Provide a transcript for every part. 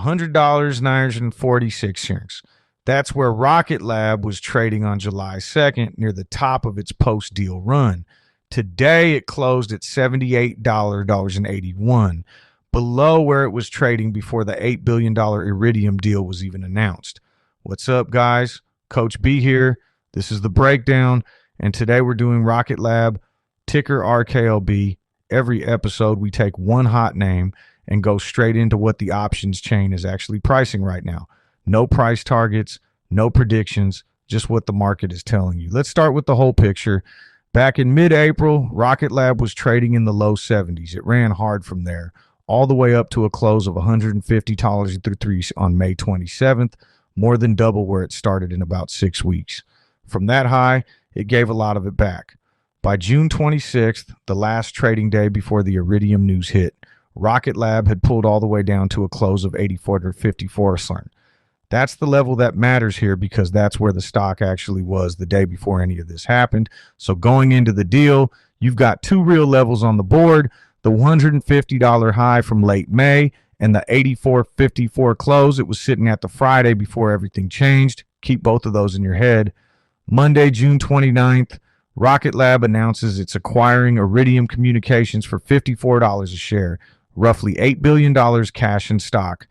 $100, 946 cents. That's where Rocket Lab was trading on July 2nd, near the top of its post-deal run. Today, it closed at $78.81, below where it was trading before the $8 billion Iridium deal was even announced. What's up, guys? Coach B here. This is the breakdown, and today we're doing Rocket Lab, ticker RKLB. Every episode, we take one hot name and go straight into what the options chain is actually pricing right now. No price targets, no predictions, just what the market is telling you. Let's start with the whole picture. Back in mid-April, Rocket Lab was trading in the low 70s. It ran hard from there, all the way up to a close of $150.03 on May 27th, more than double where it started in about 6 weeks. From that high, it gave a lot of it back. By June 26th, the last trading day before the Iridium news hit, Rocket Lab had pulled all the way down to a close of 84.54. That's the level that matters here because that's where the stock actually was the day before any of this happened. So going into the deal, you've got two real levels on the board, the $150 high from late May and the 84.54 close. It was sitting at the Friday before everything changed. Keep both of those in your head. Monday, June 29th, Rocket Lab announces it's acquiring Iridium Communications for $54 a share, roughly $8 billion cash in stock.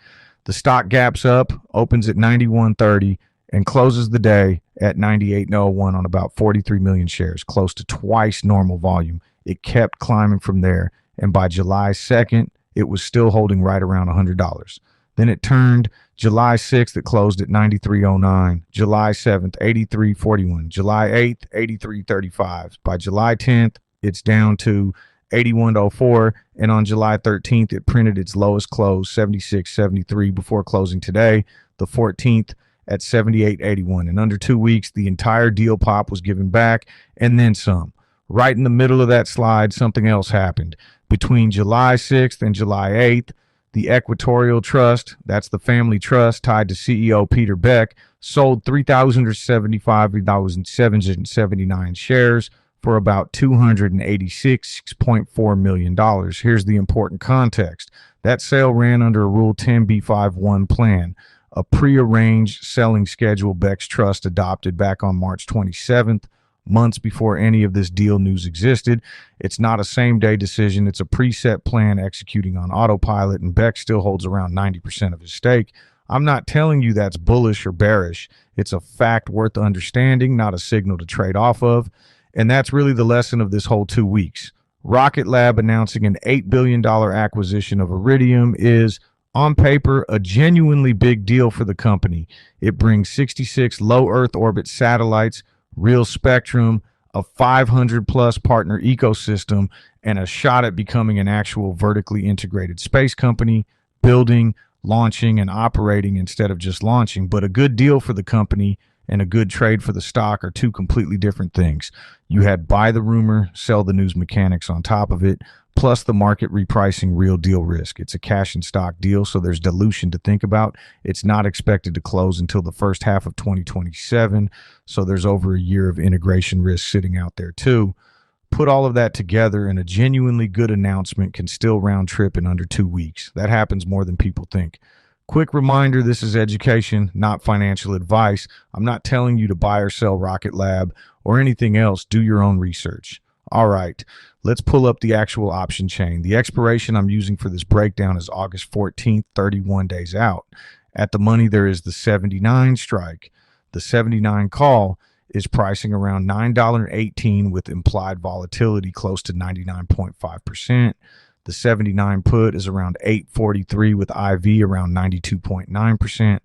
The stock gaps up, opens at 91.30, and closes the day at 98.01 on about 43 million shares, close to twice normal volume. It kept climbing from there, and by July 2nd, it was still holding right around $100. Then it turned. July 6th, it closed at 93.09. July 7th, 83.41. July 8th, 83.35. By July 10th, it's down to 81.04, and on July 13th, it printed its lowest close, 76.73, before closing today, the 14th, at 78.81. In under 2 weeks, the entire deal pop was given back, and then some. Right in the middle of that slide, something else happened. Between July 6th and July 8th, the Equatorial Trust, that's the family trust tied to CEO Peter Beck, sold 3,075,779 shares for about $286.4 million. Here's the important context. That sale ran under a Rule 10b5-1 plan, a prearranged selling schedule Beck's trust adopted back on March 27th, months before any of this deal news existed. It's not a same-day decision. It's a preset plan executing on autopilot, and Beck still holds around 90% of his stake. I'm not telling you that's bullish or bearish. It's a fact worth understanding, not a signal to trade off of. And that's really the lesson of this whole 2 weeks. Rocket Lab announcing an $8 billion acquisition of Iridium is, on paper, a genuinely big deal for the company. It brings 66 low Earth orbit satellites, real spectrum, a 500-plus partner ecosystem, and a shot at becoming an actual vertically integrated space company, building, launching, and operating instead of just launching. But a good deal for the company and a good trade for the stock are two completely different things. You had buy the rumor, sell the news mechanics on top of it, plus the market repricing real deal risk. It's a cash and stock deal, so there's dilution to think about. It's not expected to close until the first half of 2027, so there's over a year of integration risk sitting out there too. Put all of that together, and a genuinely good announcement can still round trip in under 2 weeks. That happens more than people think. Quick reminder, this is education, not financial advice. I'm not telling you to buy or sell Rocket Lab or anything else. Do your own research. All right, let's pull up the actual option chain. The expiration I'm using for this breakdown is August 14th, 31 days out. At the money, there is the 79 strike. The 79 call is pricing around $9.18 with implied volatility close to 99.5%. The 79 put is around 843 with IV around 92.9%.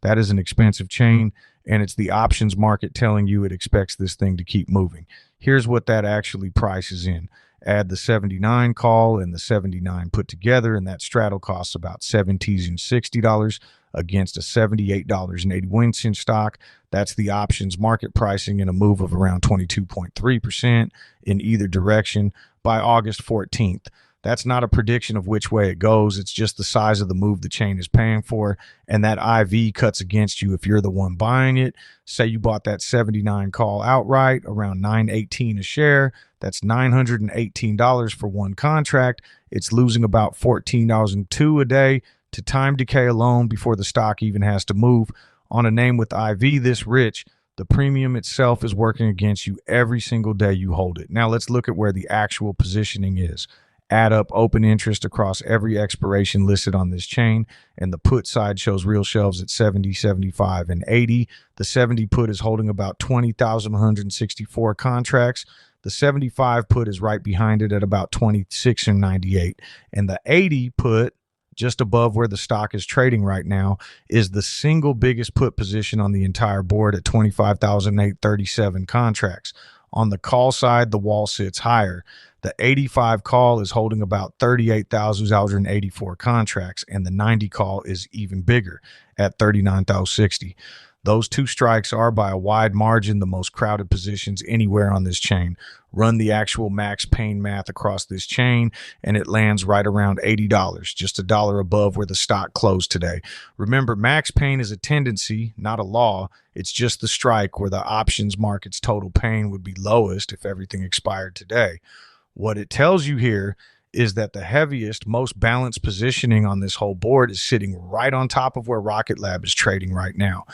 That is an expensive chain, and it's the options market telling you it expects this thing to keep moving. Here's what that actually prices in. Add the 79 call and the 79 put together, and that straddle costs about $60 against a $78.81 stock. That's the options market pricing in a move of around 22.3% in either direction by August 14th. That's not a prediction of which way it goes. It's just the size of the move the chain is paying for. And that IV cuts against you if you're the one buying it. Say you bought that 79 call outright around $9.18 a share. That's $918 for one contract. It's losing about $14.02 a day. to time decay alone before the stock even has to move. On a name with IV this rich, the premium itself is working against you every single day you hold it. Now let's look at where the actual positioning is. Add up open interest across every expiration listed on this chain, and the put side shows real shelves at 70, 75, and 80. The 70 put is holding about 20,164 contracts. The 75 put is right behind it at about 26 and 98. And the 80 put, just above where the stock is trading right now, is the single biggest put position on the entire board at 25,837 contracts. On the call side, the wall sits higher. The 85 call is holding about 38,084 contracts, and the 90 call is even bigger at 39,060. Those two strikes are by a wide margin the most crowded positions anywhere on this chain. Run the actual max pain math across this chain, and it lands right around $80, just $1 above where the stock closed today. Remember, max pain is a tendency, not a law. It's just the strike where the options market's total pain would be lowest if everything expired today. What it tells you here is that the heaviest, most balanced positioning on this whole board is sitting right on top of where Rocket Lab is trading right now.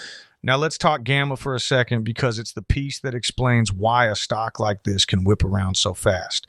Now let's talk Gamma for a second, because it's the piece that explains why a stock like this can whip around so fast.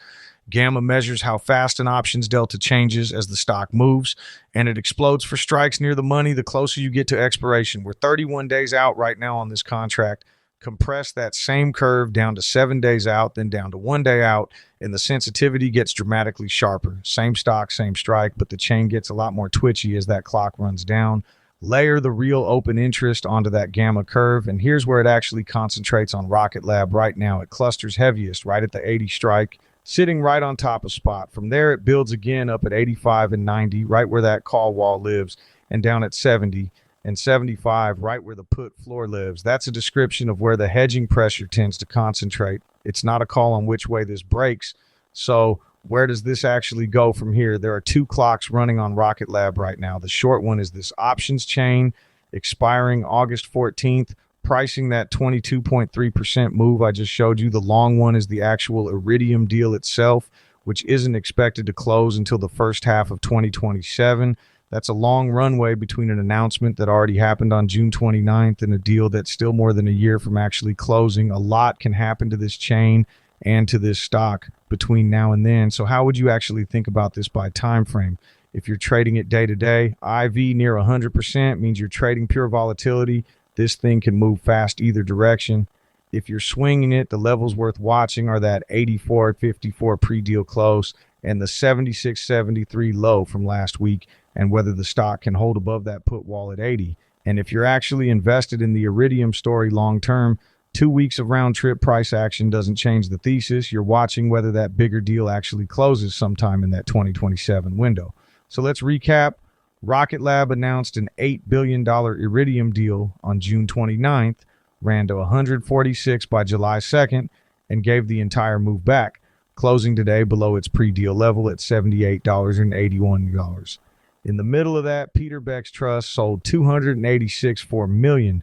Gamma measures how fast an options delta changes as the stock moves, and it explodes for strikes near the money the closer you get to expiration. We're 31 days out right now on this contract. Compress that same curve down to 7 days out, then down to 1 day out, and the sensitivity gets dramatically sharper. Same stock, same strike, but the chain gets a lot more twitchy as that clock runs down. Layer the real open interest onto that Gamma curve, and here's where it actually concentrates on Rocket Lab right now. It clusters heaviest right at the 80 strike, sitting right on top of spot. From there, it builds again up at 85 and 90, right where that call wall lives, and down at 70 and 75, right where the put floor lives. That's a description of where the hedging pressure tends to concentrate. It's not a call on which way this breaks. So where does this actually go from here? There are two clocks running on Rocket Lab right now. The short one is this options chain expiring August 14th, pricing that 22.3% move I just showed you. The long one is the actual Iridium deal itself, which isn't expected to close until the first half of 2027. That's a long runway between an announcement that already happened on June 29th and a deal that's still more than a year from actually closing. A lot can happen to this chain and to this stock between now and then. So how would you actually think about this by time frame? If you're trading it day to day, IV near 100% means you're trading pure volatility. This thing can move fast either direction. If you're swinging it, the levels worth watching are that 84.54 pre-deal close and the 76.73 low from last week, and whether the stock can hold above that put wall at 80. And if you're actually invested in the Iridium story long term, 2 weeks of round trip price action doesn't change the thesis. You're watching whether that bigger deal actually closes sometime in that 2027 window. So let's recap. Rocket Lab announced an $8 billion Iridium deal on June 29th, ran to 146 by July 2nd, and gave the entire move back, closing today below its pre-deal level at $78.81. In the middle of that, Peter Beck's trust sold 286 for $1 million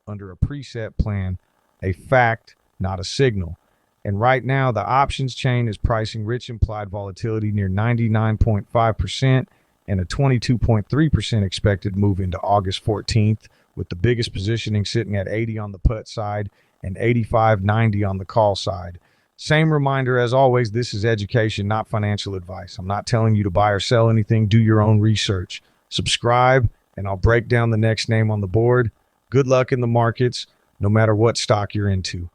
under a preset plan, a fact, not a signal. And right now, the options chain is pricing rich implied volatility near 99.5% and a 22.3% expected move into August 14th, with the biggest positioning sitting at 80 on the put side and 85.90 on the call side. Same reminder as always, this is education, not financial advice. I'm not telling you to buy or sell anything. Do your own research. Subscribe, and I'll break down the next name on the board. Good luck in the markets, no matter what stock you're into.